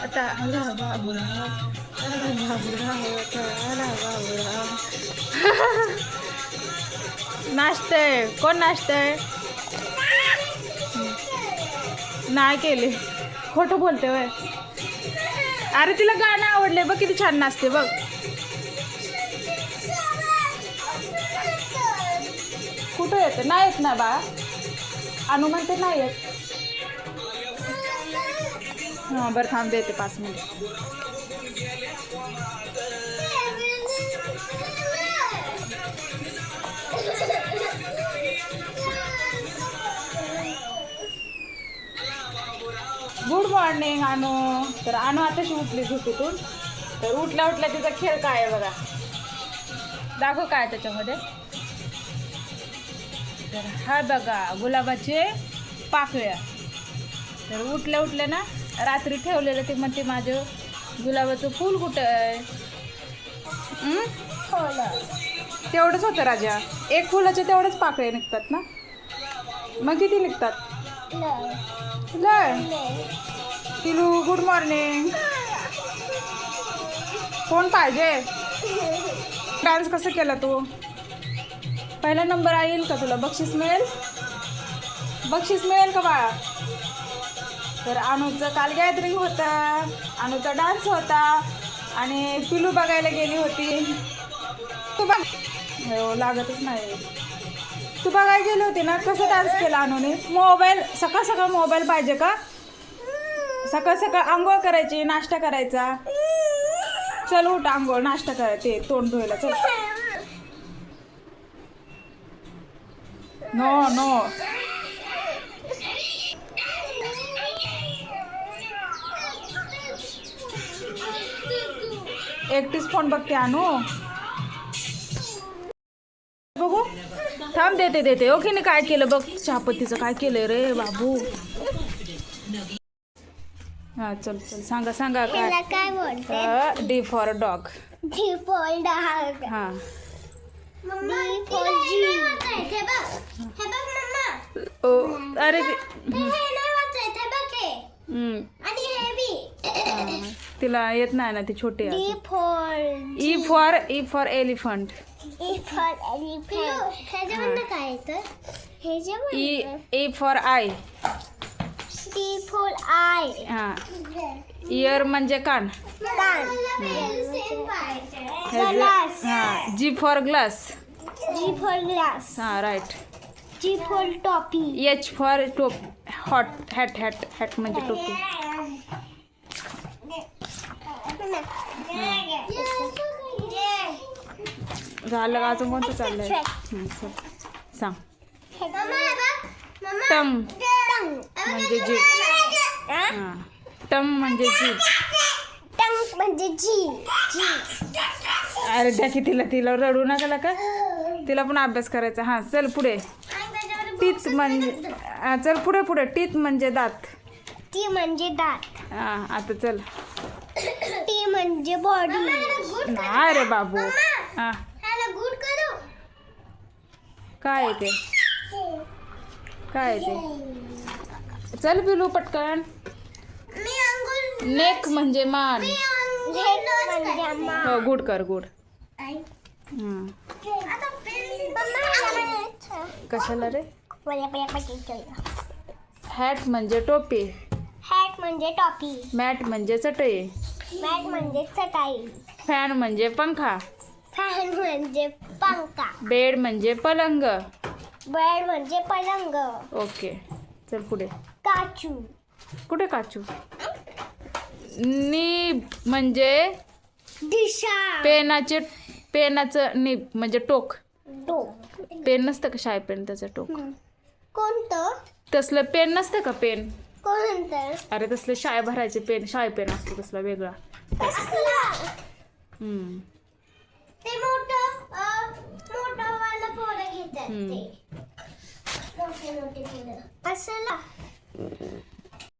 आता आला बाबूराव, आला बाबूराव, आता आला बाबूराव. नाचतंय कोण नाचतंय? नाही केले, खोटं बोलते वय. अरे तिला गाणं आवडले बघ, किती छान नाचते बघ. कुठं येतं? नाही येत ना बा. अनु म्हणते नाही येत. हां बरं थांब, देते 5 मिनिट. गुड मॉर्निंग अनु. तर अनु आताशी उठली झोपेतून. तर उठल्या उठल्या तिचा खेळ काय आहे बघा, दाखव काय त्याच्यामध्ये. तर हा बघा गुलाबाचे पाकळ्या. तर उठल्या उठल्या ना, रात्री ठेवलेलं ते म्हणते माझं गुलाबाचं फूल कुठं आहे. तेवढंच होतं राजा, एक फुलाचे तेवढेच पाकळे निघतात ना. मग किती निघतात? लय. पिलू गुड मॉर्निंग. कोण पाहिजे? डान्स कसं केला तू? पहिला नंबर येईल का तुला? बक्षीस मिळेल? बक्षीस मिळेल का बाळा? तर अनुचं काल गॅदरिंग होता, अनुचा डान्स होता आणि पिलू बघायला गेली होती. तू बघ, हो लागतच नाही. तू बघायला गेली होती ना, कसं डान्स केला अनुने. मोबाईल सकाळ सकाळ मोबाईल पाहिजे का? सकाळ सकाळ आंघोळ करायची, नाश्ता करायचा. चल उठ, आंघोळ नाश्ता करायचे, तोंड धुवायला चल. No no. एकटीच फोन बघते अनु. बघू थांब, देते. ओके ने काय केलं बघ, चहापत्तीचं काय केलंय रे बाबू. हा चल सांगा काय बोलते. D for dog. D for dog. हा. डी फॉर जी. हे बघ मम्मा. ओ अरे हे नाही वाचायचं बघ हे. आणि हे बी. तिला येत नाही ना, ती छोटी आहे. D for E for elephant. E for elephant. ह्याच्यामध्ये काय येतं? E for eye. D for eye. हा. इयर म्हणजे कान. ग्लास. हा. G for glass. G for glass. हा राईट. जी फॉर टोपी. एच फॉर टोप. हॅट म्हणजे टोपी. झालं अजून कोणतं चाललंय? सांग. टंग म्हणजे जीभ. हा. टंग म्हणजे जीभ. टंग म्हणजे जीभ. अरे द्या की तिला रडू नका का, तिला पण अभ्यास करायचा. हा चल पुढे. टीथ म्हणजे चल पुढे. टीथ म्हणजे दात. टी म्हणजे दात. हा आता चल. टी म्हणजे बॉडी. नाही रे बाबू. हा गुड करू. काय आहे ते? चल पिलू पटकन. मी अंगुल. नेक म्हणजे मान. हो गुड कर गुड. कशाला रे? हॅट म्हणजे टोपी. हॅट म्हणजे टोपी. मॅट म्हणजे चटई. मॅट म्हणजे चटाई. फॅन म्हणजे पंखा. फॅन म्हणजे पंखा. बेड म्हणजे पलंग. बेड म्हणजे पलंग. ओके चल पुढे. काचू. कुठे काचू? निब म्हणजे दिशा. पेनाचं निब म्हणजे टोक. पेन नसतं का शाई पेन, त्याचं टोक. कोणतं? तसलं पेन नसतं का पेन? कोणतं? अरे तसलं शाई भरायचे पेन, शाई पेन असतो तसला वेगळा. ते मोठं वाला पोरं घेतात ते. मोठे पोरं असला.